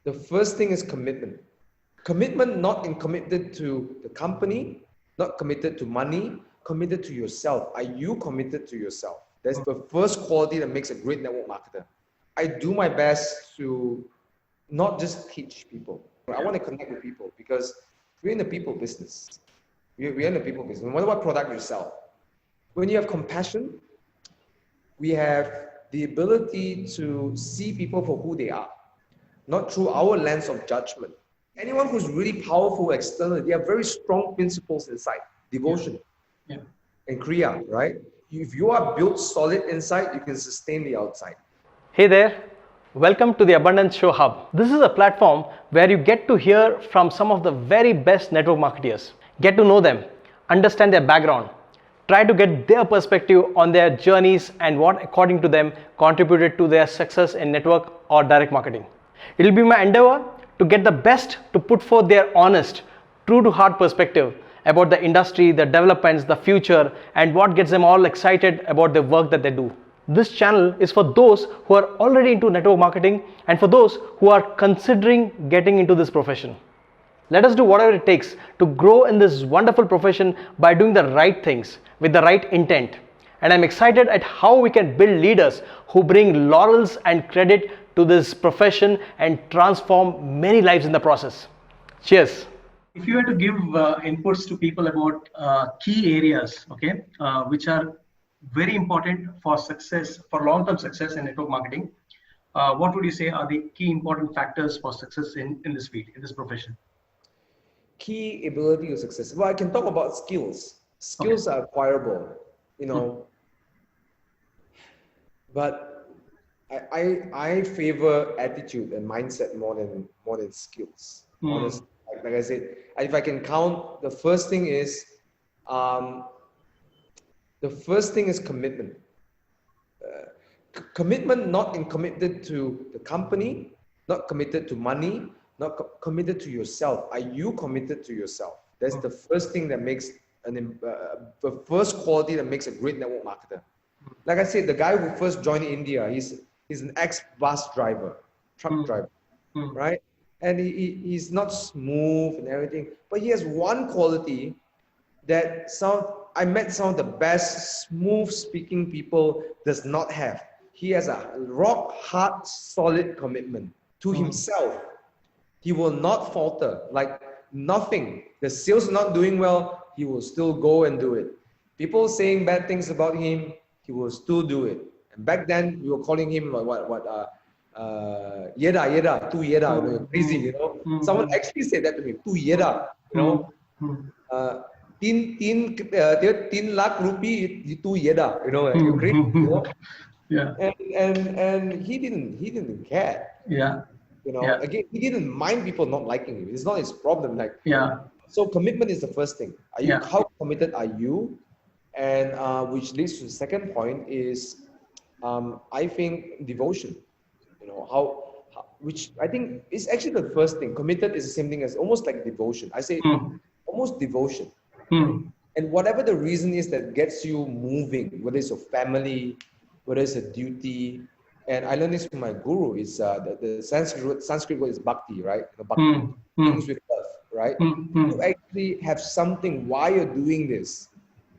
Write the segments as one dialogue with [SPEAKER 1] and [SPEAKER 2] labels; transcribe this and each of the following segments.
[SPEAKER 1] The first thing is commitment. Commitment not in committed to the company, not committed to money, committed to yourself. Are you committed to yourself? That's the first quality that makes a great network marketer. I do my best to not just teach people. I want to connect with people because we're in the people business. We're in the people business. No matter what product you sell. When you have compassion, we have the ability to see people for who they are, not through our lens of judgment. Anyone who's really powerful externally, they have very strong principles inside, devotion and kriya, right? If you are built solid inside, you can sustain the outside.
[SPEAKER 2] Hey there, welcome to the Abundance Show Hub. This is a platform where you get to hear from some of the very best network marketeers. Get to know them, understand their background, try to get their perspective on their journeys and what according to them contributed to their success in network or direct marketing. It will be my endeavor to get the best to put forth their honest, true to heart perspective about the industry, the developments, the future, and what gets them all excited about the work that they do. This channel is for those who are already into network marketing and for those who are considering getting into this profession. Let us do whatever it takes to grow in this wonderful profession by doing the right things with the right intent. And I'm excited at how we can build leaders who bring laurels and credit to this profession and transform many lives in the process. Cheers.
[SPEAKER 3] If you were to give inputs to people about key areas, okay, which are very important for success, for long-term success in network marketing, what would you say are the key important factors for success in this field, in this profession?
[SPEAKER 1] Key ability to success. Well, I can talk about skills. Skills are acquirable, you know, but I favor attitude and mindset more than skills. Honestly, like I said, if I can count, the first thing is commitment. Commitment not in committed to the company, not committed to money, not committed to yourself. Are you committed to yourself? That's the first thing that makes the first quality that makes a great network marketer. Like I said, the guy who first joined India, he's an ex-bus driver, truck driver, right? And he's not smooth and everything, but he has one quality that I met some of the best smooth speaking people does not have. He has a rock hard, solid commitment to himself. He will not falter, like nothing. The sales are not doing well, he will still go and do it. People saying bad things about him, he will still do it. And back then, we were calling him Yeda, tu Yeda, you know, you're crazy, you know. Someone actually said that to me, tu Yeda, you know. 3 lakh rupee, tu Yeda, you know, you're crazy, you know.
[SPEAKER 3] Yeah.
[SPEAKER 1] And he didn't care.
[SPEAKER 3] Yeah.
[SPEAKER 1] You know, again, he didn't mind people not liking him. It's not his problem. Like, so commitment is the first thing. How committed are you? And which leads to the second point is, I think devotion. You know, which I think is actually the first thing. Committed is the same thing as almost like devotion. I say almost devotion. And whatever the reason is that gets you moving, whether it's your family, whether it's a duty. And I learned this from my guru. It's the Sanskrit word is bhakti, right? Bhakti, things with love, right? You actually have something why you're doing this.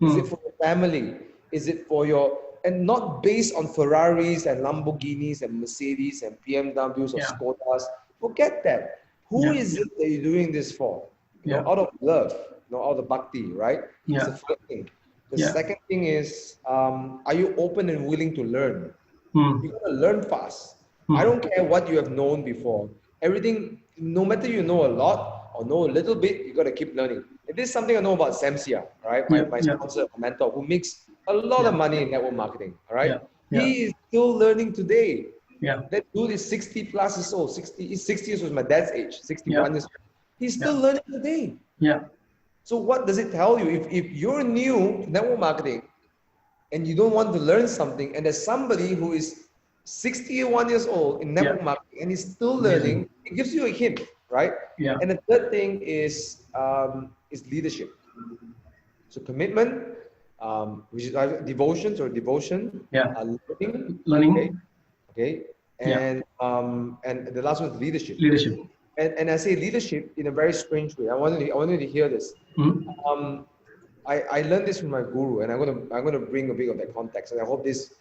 [SPEAKER 1] Is it for your family? Is it for your, and not based on Ferraris and Lamborghinis and Mercedes and BMWs or Skodas. Forget that. Who is it that you're doing this for? You know, out of love, out of bhakti, right? That's the first thing. The second thing is, are you open and willing to learn? You gotta learn fast. I don't care what you have known before. Everything, no matter you know a lot or know a little bit, you gotta keep learning. And this is something I know about Samsia, right? My sponsor, my mentor, who makes a lot of money in network marketing. All right, he is still learning today. That dude is 60 plus years old. 60 years was my dad's age. 61 years. He's still learning today. So what does it tell you? If you're new to network marketing, and you don't want to learn something, and there's somebody who is 61 years old in network marketing and is still learning, it gives you a hint, right? And the third thing is leadership. So commitment, which is either devotion, learning. Okay. and the last one is leadership.
[SPEAKER 3] Leadership.
[SPEAKER 1] And I say leadership in a very strange way. I wanted you to hear this. I learned this from my guru, and I'm gonna bring a bit of that context. And I hope this,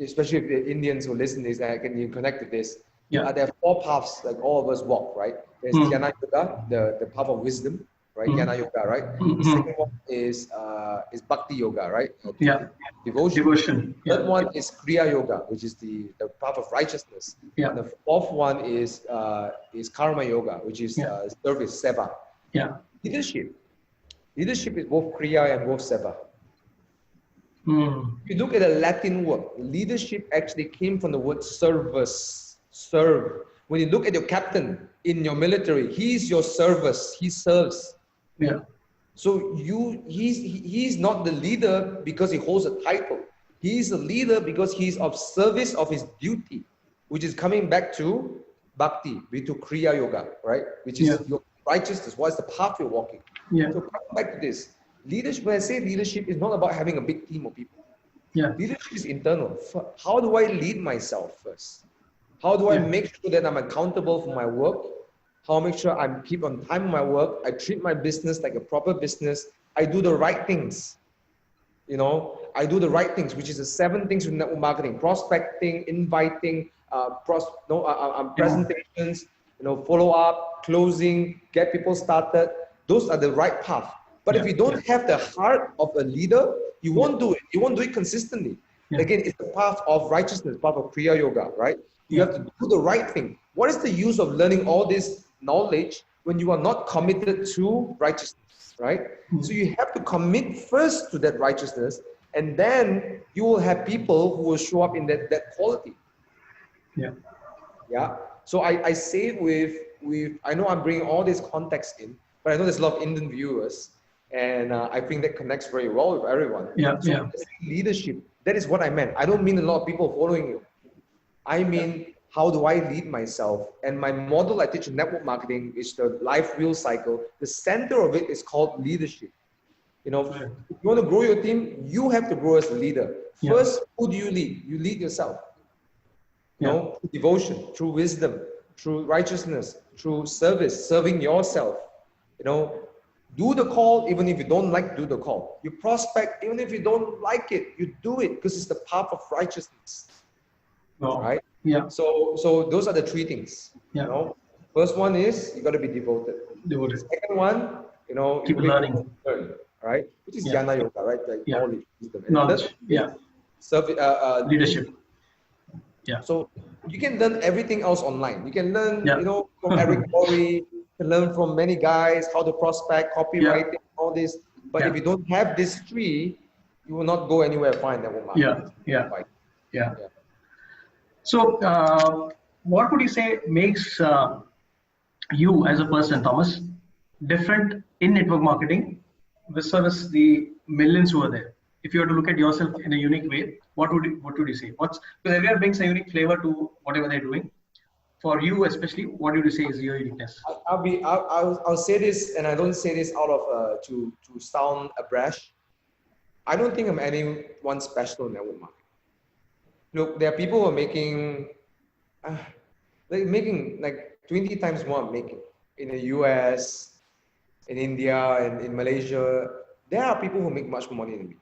[SPEAKER 1] especially if the Indians who listen to this, you connect with this.
[SPEAKER 3] Yeah.
[SPEAKER 1] There are 4 paths like all of us walk, right? There's Jnana Yoga, the path of wisdom, right? Jnana Yoga, right? The second one is Bhakti Yoga, right?
[SPEAKER 3] Yeah.
[SPEAKER 1] Devotion. Third one is Kriya Yoga, which is the path of righteousness.
[SPEAKER 3] Yeah.
[SPEAKER 1] And the fourth one is Karma Yoga, which is service, seva.
[SPEAKER 3] Yeah.
[SPEAKER 1] Leadership is both Kriya and both seva. If you look at the Latin word, leadership actually came from the word servus, serve. When you look at your captain in your military, he's your service, he serves.
[SPEAKER 3] Yeah.
[SPEAKER 1] So he's not the leader because he holds a title. He's a leader because he's of service of his duty, which is coming back to Bhakti, to Kriya Yoga, right? Which is your righteousness. What is the path you're walking?
[SPEAKER 3] Yeah.
[SPEAKER 1] So coming back to this, leadership, when I say leadership, is not about having a big team of people.
[SPEAKER 3] Yeah.
[SPEAKER 1] Leadership is internal. How do I lead myself first? How do I make sure that I'm accountable for my work? How I make sure I keep on time with my work? I treat my business like a proper business. I do the right things. You know, I do the right things, which is the 7 things with network marketing: prospecting, inviting, presentations, follow up, closing, get people started. Those are the right path. But if you don't have the heart of a leader, you won't do it. You won't do it consistently. Again, it's the path of righteousness, path of Kriya Yoga, right? You have to do the right thing. What is the use of learning all this knowledge when you are not committed to righteousness, right? So you have to commit first to that righteousness, and then you will have people who will show up in that quality. Yeah. So I say with I know I'm bringing all this context in, but I know there's a lot of Indian viewers, and I think that connects very well with everyone. So leadership, that is what I meant. I don't mean a lot of people following you. I mean, how do I lead myself? And my model I teach in network marketing is the life wheel cycle. The center of it is called leadership. If you want to grow your team, you have to grow as a leader. First, who do you lead? You lead yourself. Through devotion, through wisdom, through righteousness, through service, serving yourself. Do the call even if you don't like do the call. You prospect even if you don't like it. You do it because it's the path of righteousness. Right?
[SPEAKER 3] Yeah.
[SPEAKER 1] So those are the 3 things. First one is you got to be devoted. Second one,
[SPEAKER 3] keep learning.
[SPEAKER 1] Right? Which is Jnana Yoga, right? Like knowledge, wisdom.
[SPEAKER 3] Knowledge.
[SPEAKER 1] Leadership.
[SPEAKER 3] Yeah.
[SPEAKER 1] So you can learn everything else online. You can learn, from Eric Corey. You can learn from many guys how to prospect, copywriting, all this. But if you don't have these 3, you will not go anywhere far in network marketing.
[SPEAKER 3] Yeah. So, what would you say makes you as a person, Thomas, different in network marketing versus the millions who are there? If you were to look at yourself in a unique way, what would you say? Because everyone brings a unique flavor to whatever they're doing. For you especially, what would you say is your uniqueness?
[SPEAKER 1] I'll say this, and I don't say this out of to sound brash. I don't think I'm anyone special in network marketing. Look, there are people who are making like 20 times more I'm making in the US, in India, and in Malaysia. There are people who make much more money than me.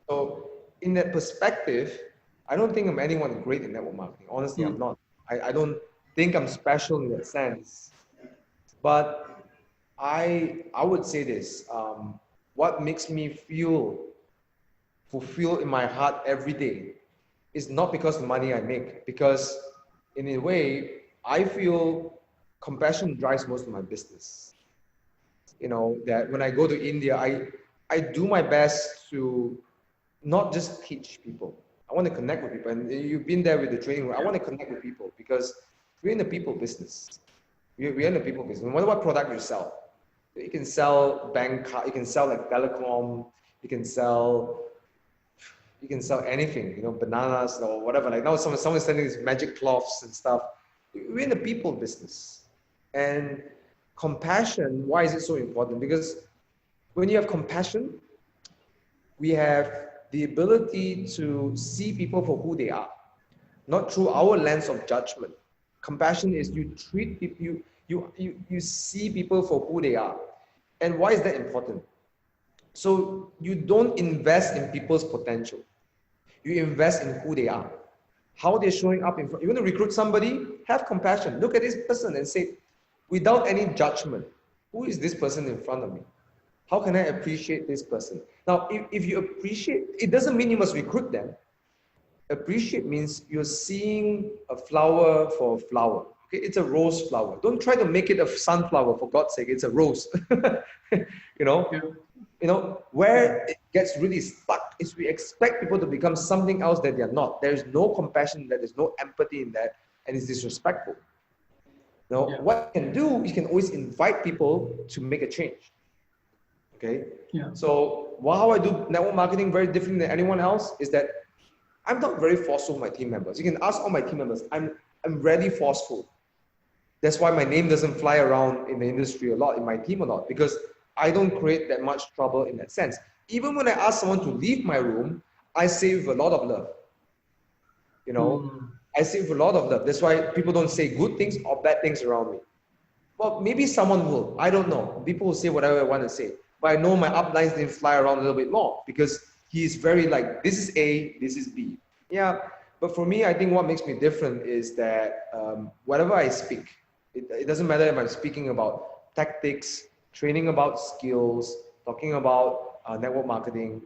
[SPEAKER 1] So in that perspective, I don't think I'm anyone great in network marketing. Honestly, I'm not. I don't think I'm special in that sense. But I would say this, what makes me feel fulfilled in my heart every day is not because of the money I make, because in a way, I feel compassion drives most of my business. That when I go to India, I do my best to not just teach people. I want to connect with people. And you've been there with the training. I want to connect with people because we're in the people business. We're in the people business. No matter what product you sell, you can sell bank card, you can sell like telecom, you can sell anything, bananas or whatever. Like now someone's selling these magic cloths and stuff. We're in the people business. And compassion, why is it so important? Because when you have compassion, we have the ability to see people for who they are. not through our lens of judgment. Compassion is you treat people, you see people for who they are. And why is that important? So you don't invest in people's potential. You invest in who they are, how they're showing up in front. You want to recruit somebody, have compassion. Look at this person and say, without any judgment, who is this person in front of me? How can I appreciate this person? Now, if you appreciate, it doesn't mean you must recruit them. Appreciate means you're seeing a flower for a flower. Okay, it's a rose flower. Don't try to make it a sunflower, for God's sake. It's a rose. You know, where it gets really stuck is we expect people to become something else that they are not. There is no compassion, there is no empathy in that, and it's disrespectful. Now, what you can do, you can always invite people to make a change. Okay.
[SPEAKER 3] Yeah.
[SPEAKER 1] So how I do network marketing very different than anyone else is that I'm not very forceful with my team members. You can ask all my team members. I'm rarely forceful. That's why my name doesn't fly around in the industry a lot, in my team a lot, because I don't create that much trouble in that sense. Even when I ask someone to leave my room, I say with a lot of love. You know, I say with a lot of love. That's why people don't say good things or bad things around me. Well, maybe someone will. I don't know. People will say whatever I want to say. But I know my uplines didn't fly around a little bit more because he's very like, this is A, this is B. Yeah, but for me, I think what makes me different is that whatever I speak, it doesn't matter if I'm speaking about tactics, training about skills, talking about network marketing.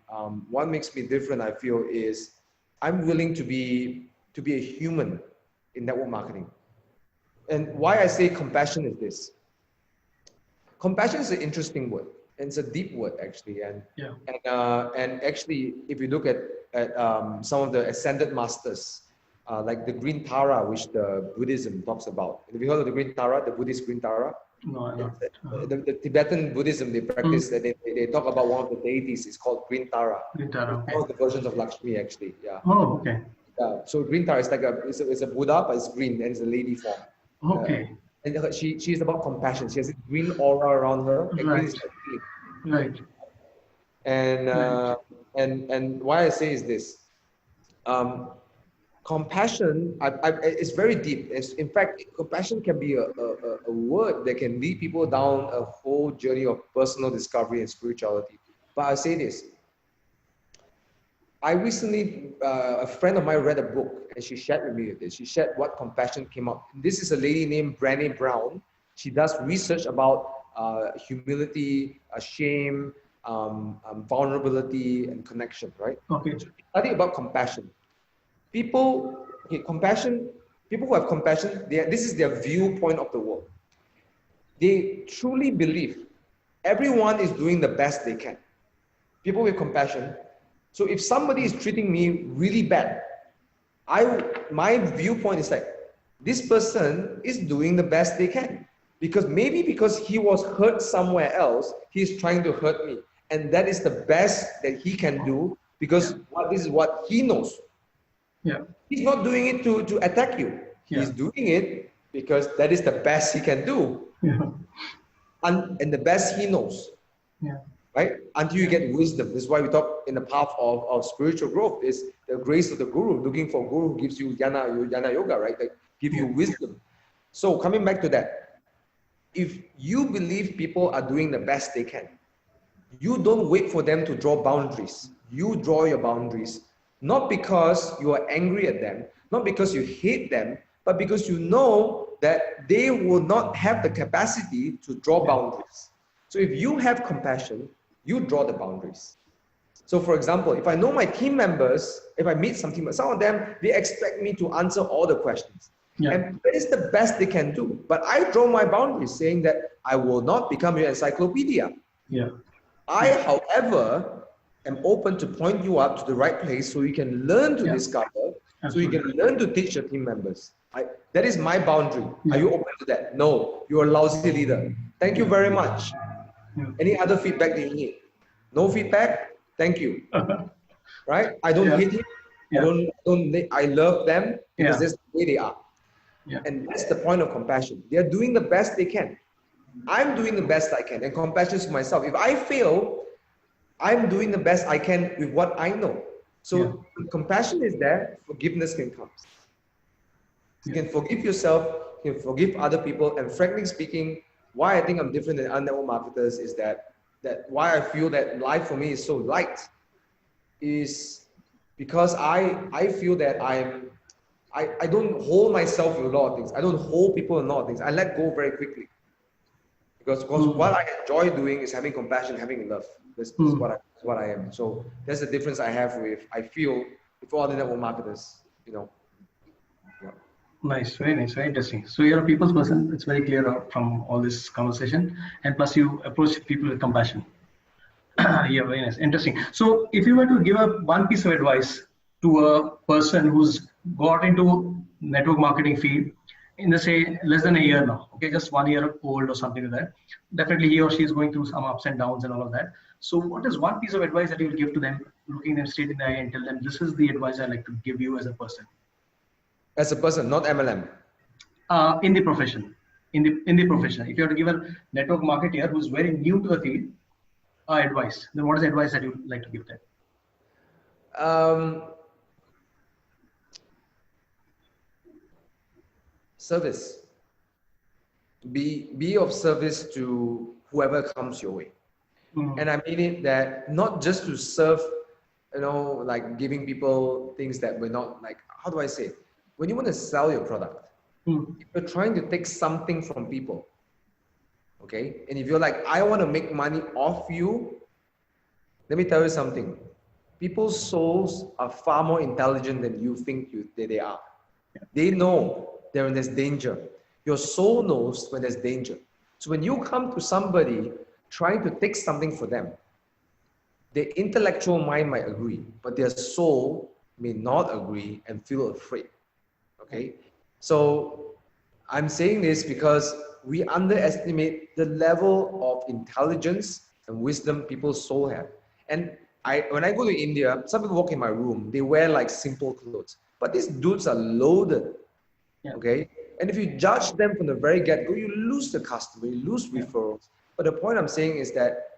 [SPEAKER 1] What makes me different, I feel, is I'm willing to be a human in network marketing. And why I say compassion is this. Compassion is an interesting word. And it's a deep word, actually. And actually, if you look at some of the ascended masters, like the Green Tara, which the Buddhism talks about. Have you heard of the Green Tara, the Buddhist Green Tara?
[SPEAKER 3] No, I don't.
[SPEAKER 1] The Tibetan Buddhism, they practice that they talk about one of the deities. It's called Green Tara.
[SPEAKER 3] Green Tara, okay.
[SPEAKER 1] One of the versions of Lakshmi, actually. Yeah.
[SPEAKER 3] Oh, okay.
[SPEAKER 1] So Green Tara is like it's a Buddha, but it's green and it's a lady form.
[SPEAKER 3] Okay.
[SPEAKER 1] And she's about compassion. She has a green aura around her. And green is like green.
[SPEAKER 3] Right.
[SPEAKER 1] And why I say is this. Compassion is very deep. In fact, compassion can be a word that can lead people down a whole journey of personal discovery and spirituality. But I say this. I recently, a friend of mine read a book and she shared with me this. She shared what compassion came up. This is a lady named Brené Brown. She does research about humility, shame, vulnerability, and connection, right?
[SPEAKER 3] Okay.
[SPEAKER 1] Study about compassion. People who have compassion, this is their viewpoint of the world. They truly believe everyone is doing the best they can. People with compassion. So if somebody is treating me really bad, my viewpoint is like, this person is doing the best they can. Because he was hurt somewhere else, he's trying to hurt me. And that is the best that he can do because this is what he knows.
[SPEAKER 3] Yeah.
[SPEAKER 1] He's not doing it to attack you. He's doing it because that is the best he can do.
[SPEAKER 3] Yeah.
[SPEAKER 1] And the best he knows.
[SPEAKER 3] Yeah.
[SPEAKER 1] Right? Until you get wisdom. This is why we talk in the path of spiritual growth is the grace of the guru, looking for a guru who gives you jnana yoga, right? Like give you wisdom. So coming back to that, if you believe people are doing the best they can, you don't wait for them to draw boundaries. You draw your boundaries, not because you are angry at them, not because you hate them, but because you know that they will not have the capacity to draw boundaries. So if you have compassion, you draw the boundaries. So for example, if I know my team members, if I meet some of them, they expect me to answer all the questions. Yeah. And that is the best they can do. But I draw my boundaries saying that I will not become your encyclopedia.
[SPEAKER 3] Yeah.
[SPEAKER 1] I, however, am open to point you up to the right place so you can learn to discover, Absolutely. So you can learn to teach your team members. That is my boundary. Yeah. Are you open to that? No, you're a lousy leader. Thank you very much. Yeah. Any other feedback that you need? No feedback? Thank you. Right? I don't hate him. Yeah. I love them because that's the way they are. Yeah. And that's the point of compassion. They are doing the best they can. I'm doing the best I can, and compassion to myself. If I fail, I'm doing the best I can with what I know. So when compassion is there, forgiveness can come. You can forgive yourself, you can forgive other people. And frankly speaking, why I think I'm different than other network marketers is that why I feel that life for me is so light is because I feel that I don't hold myself in a lot of things. I don't hold people in a lot of things. I let go very quickly. Because what I enjoy doing is having compassion, having love. This is what I am. So that's the difference I have I feel, with all the network marketers, you know. Yeah.
[SPEAKER 3] Nice, very interesting. So you're a people's person. It's very clear from all this conversation. And plus you approach people with compassion. Yeah, very nice. Interesting. So if you were to give one piece of advice to a person who's got into network marketing field in the say less than a year now, okay, just 1 year old or something like that, definitely he or she is going through some ups and downs and all of that. So what is one piece of advice that you will give to them, looking them straight in the eye and tell them, this is the advice I like to give you as a person?
[SPEAKER 1] As a person, not MLM.
[SPEAKER 3] In the profession, in the profession, if you have to give a network marketer who's very new to the field advice, then what is the advice that you would like to give them?
[SPEAKER 1] Service. Be of service to whoever comes your way. And I mean it that not just to serve, you know, like giving people things that we're not like, how do I say? When you want to sell your product, if you're trying to take something from people, okay? And if you're like, I want to make money off you, let me tell you something. People's souls are far more intelligent than you think they are. They know when there's danger. Your soul knows when there's danger. So when you come to somebody trying to take something for them, their intellectual mind might agree, but their soul may not agree and feel afraid. Okay? So I'm saying this because we underestimate the level of intelligence and wisdom people's soul have. And when I go to India, some people walk in my room, they wear like simple clothes, but these dudes are loaded. Okay? And if you judge them from the very get-go, you lose the customer, you lose referrals. But the point I'm saying is that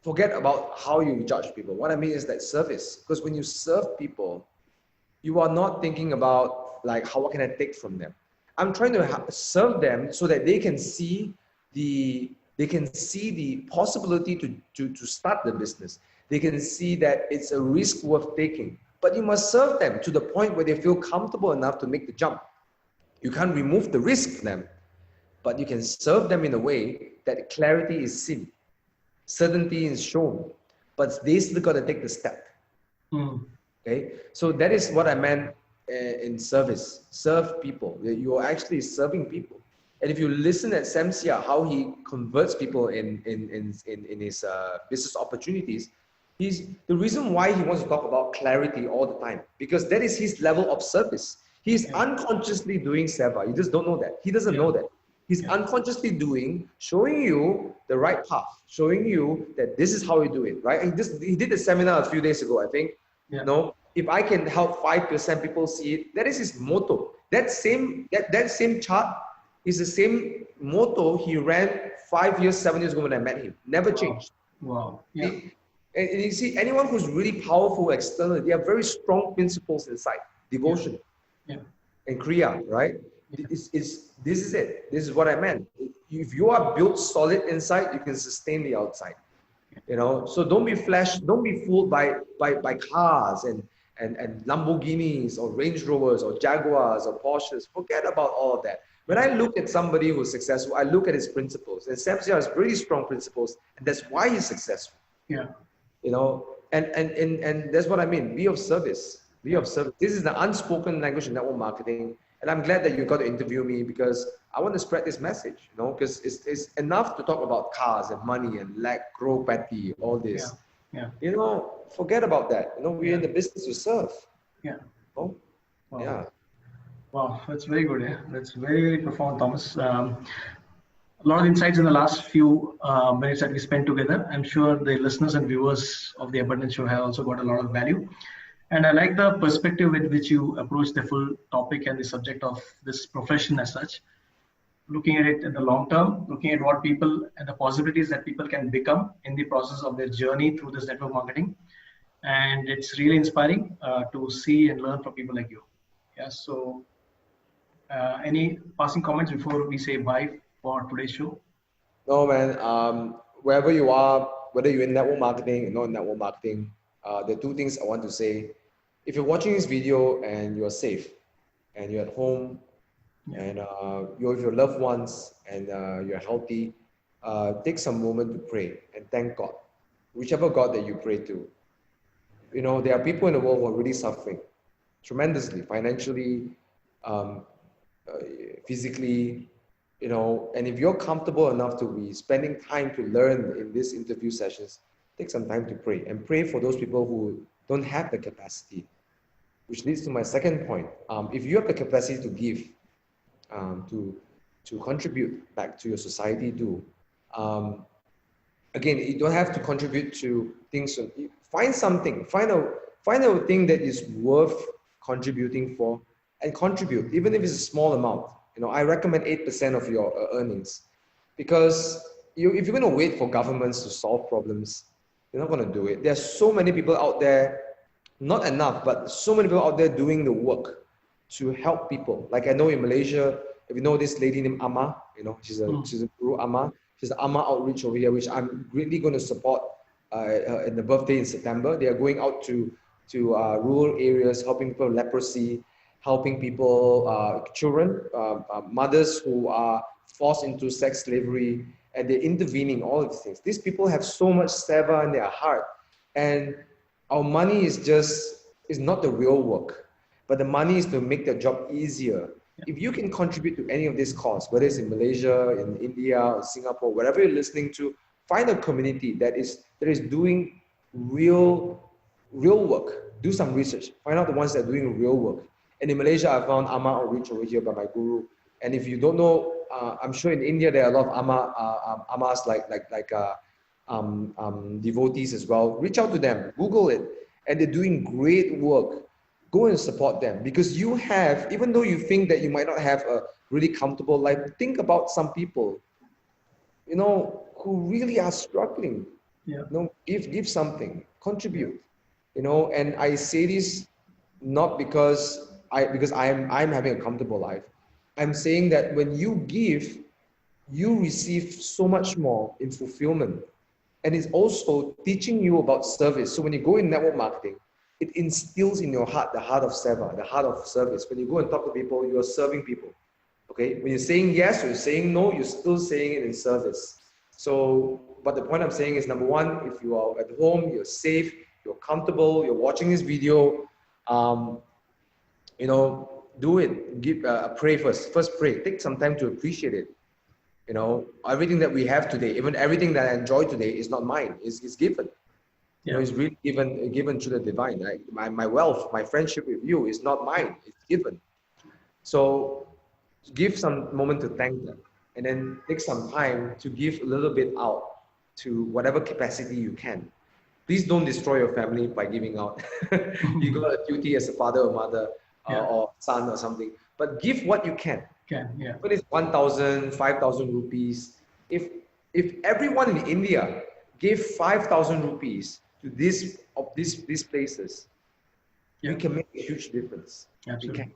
[SPEAKER 1] forget about how you judge people. What I mean is that service. Because when you serve people, you are not thinking about like, what can I take from them? I'm trying to serve them so that they can see the possibility to start the business. They can see that it's a risk worth taking. But you must serve them to the point where they feel comfortable enough to make the jump. You can't remove the risk from them, but you can serve them in a way that clarity is seen, certainty is shown, but they still got to take the step. Okay, so that is what I meant in service. Serve people. You are actually serving people. And if you listen at Samsia, how he converts people in his business opportunities, the reason why he wants to talk about clarity all the time, because that is his level of service. He's unconsciously doing seva. You just don't know that. He doesn't know that. He's unconsciously showing you the right path, showing you that this is how you do it, right? And he did a seminar a few days ago, I think. You know, if I can help 5% people see it, that is his motto. That same chart is the same motto he ran 5 years, 7 years ago when I met him. Never changed.
[SPEAKER 3] Wow. Yeah.
[SPEAKER 1] And you see, anyone who's really powerful externally, they have very strong principles inside. Devotion. And Kriya, right? This is it. This is what I meant. If you are built solid inside, you can sustain the outside. You know, so don't be fooled by cars and Lamborghinis or Range Rovers or Jaguars or Porsches. Forget about all of that. When I look at somebody who's successful, I look at his principles. And Samsia has really strong principles, and that's why he's successful.
[SPEAKER 3] Yeah.
[SPEAKER 1] You know, and that's what I mean. Be of service. Be of service. This is the unspoken language in network marketing. And I'm glad that you got to interview me because I want to spread this message, you know, because it's enough to talk about cars and money and lack, grow, petty, all this.
[SPEAKER 3] Yeah.
[SPEAKER 1] You know, forget about that. You know, we're in the business to serve.
[SPEAKER 3] Yeah.
[SPEAKER 1] Oh,
[SPEAKER 3] wow.
[SPEAKER 1] Yeah.
[SPEAKER 3] Wow, that's very good. Yeah, that's very, very profound, Thomas. A lot of insights in the last few minutes that we spent together. I'm sure the listeners and viewers of the Abundance Show have also got a lot of value. And I like the perspective with which you approach the full topic and the subject of this profession as such. Looking at it in the long term, looking at what people and the possibilities that people can become in the process of their journey through this network marketing. And it's really inspiring to see and learn from people like you. Yeah, so Any passing comments before we say bye for today's show?
[SPEAKER 1] No, man. Wherever you are, whether you're in network marketing or not in network marketing, there are two things I want to say. If you're watching this video and you're safe, and you're at home, and you're with your loved ones, and you're healthy, take some moment to pray and thank God, whichever God that you pray to. You know, there are people in the world who are really suffering tremendously, financially, um, physically, you know, and if you're comfortable enough to be spending time to learn in these interview sessions, take some time to pray and pray for those people who don't have the capacity, which leads to my second point. If you have the capacity to give, to contribute back to your society, do. Again, you don't have to contribute to things. Find something, find a thing that is worth contributing for, and contribute, even if it's a small amount. You know, I recommend 8% of your earnings, because if you're going to wait for governments to solve problems, you're not going to do it. There's so many people out there, not enough, but so many people out there doing the work to help people. Like I know in Malaysia, if you know this lady named Amma, you know, she's a guru, Amma. She's the Amma outreach over here, which I'm really going to support in the birthday in September. They are going out to rural areas, helping people with leprosy, helping people, children, mothers who are forced into sex slavery, and they're intervening, all of these things. These people have so much seva in their heart, and our money is not the real work, but the money is to make their job easier. If you can contribute to any of this cause, whether it's in Malaysia, in India, or Singapore, wherever you're listening to, find a community that is doing real work. Do some research. Find out the ones that are doing real work. And in Malaysia, I found Amma outreach over here by my guru. And if you don't know, I'm sure in India there are a lot of Ammas like devotees as well. Reach out to them, Google it, and they're doing great work. Go and support them, because you have, even though you think that you might not have a really comfortable life, think about some people, you know, who really are struggling. You know, give something, contribute, you know. And I say this not because I'm having a comfortable life. I'm saying that when you give, you receive so much more in fulfillment. And it's also teaching you about service. So when you go in network marketing, it instills in your heart the heart of seva, the heart of service. When you go and talk to people, you are serving people. Okay? When you're saying yes or you're saying no, you're still saying it in service. So, but the point I'm saying is, number one, if you are at home, you're safe, you're comfortable, you're watching this video, you know, do it. Give pray first. First pray. Take some time to appreciate it. You know, everything that we have today, even everything that I enjoy today, is not mine. It's given. You know, it's really given to the divine. Right? My wealth, my friendship with you is not mine. It's given. So give some moment to thank them, and then take some time to give a little bit out to whatever capacity you can. Please don't destroy your family by giving out. You got a duty as a father or mother or son or something, but give what you can. But it's 1,000, 5,000 rupees. If everyone in India gave 5,000 rupees to these places, we can make a huge difference. We can.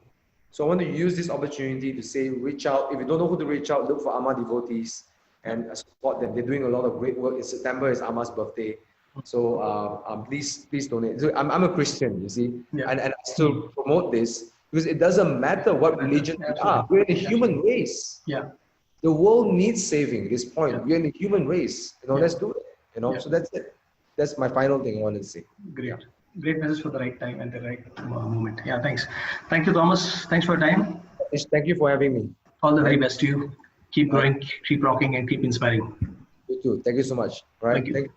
[SPEAKER 1] So I want to use this opportunity to say, reach out. If you don't know who to reach out, look for Amma devotees and support them. They're doing a lot of great work. In September is Amma's birthday. So please donate. So I'm a Christian, you see, and I still promote this, because it doesn't matter what religion we are. We're in a human race. The world needs saving at this point. We're in a human race. You know, let's do it. You know, so that's it. That's my final thing I wanted to say.
[SPEAKER 3] Great message for the right time and the right moment. Thanks. Thank you, Thomas. Thanks for your time.
[SPEAKER 1] Thank you for having me.
[SPEAKER 3] All the very best to you. Keep growing, keep rocking, and keep inspiring.
[SPEAKER 1] You too. Thank you so much. Right.
[SPEAKER 3] Thank you.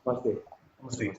[SPEAKER 1] Namaste.
[SPEAKER 3] Namaste.